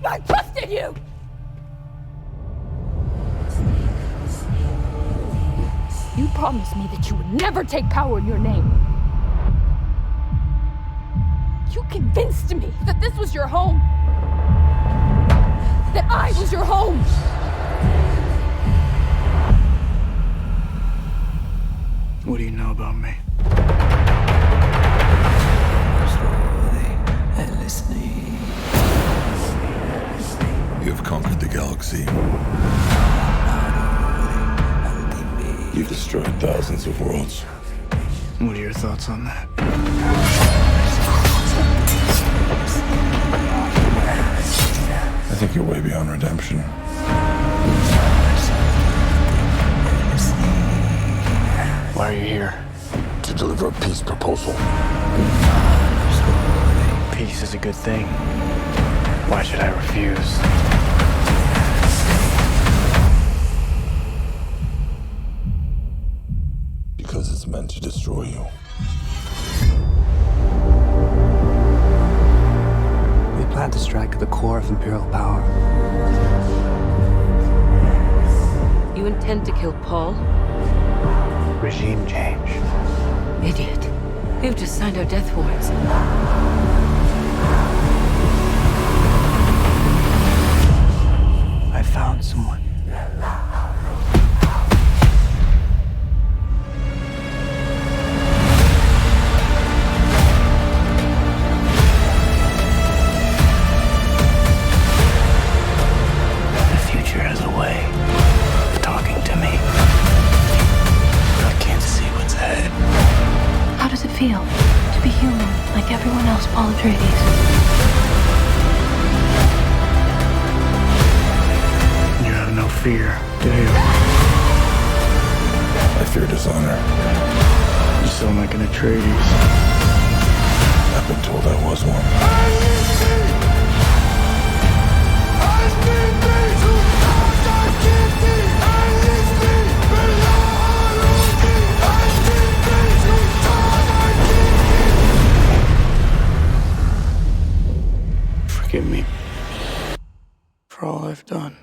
I trusted you! You promised me that you would never take power in your name. You convinced me that this was your home. That I was your home. What do you know about me? You've conquered the galaxy. You've destroyed thousands of worlds. What are your thoughts on that? I think you're way beyond redemption. Why are you here? To deliver a peace proposal. Peace is a good thing. Why should I refuse? Because it's meant to destroy you. We plan to strike at the core of Imperial power. You intend to kill Paul? Regime change. Idiot. You've just signed our death warrants. I found someone. The future has a way of talking to me. I can't see what's ahead. How does it feel to be human like everyone else, Paula Atreidesa? You have no fear, do you? I fear dishonor. You sound like an Atreides. I've been told I was one. Forgive me for all I've done.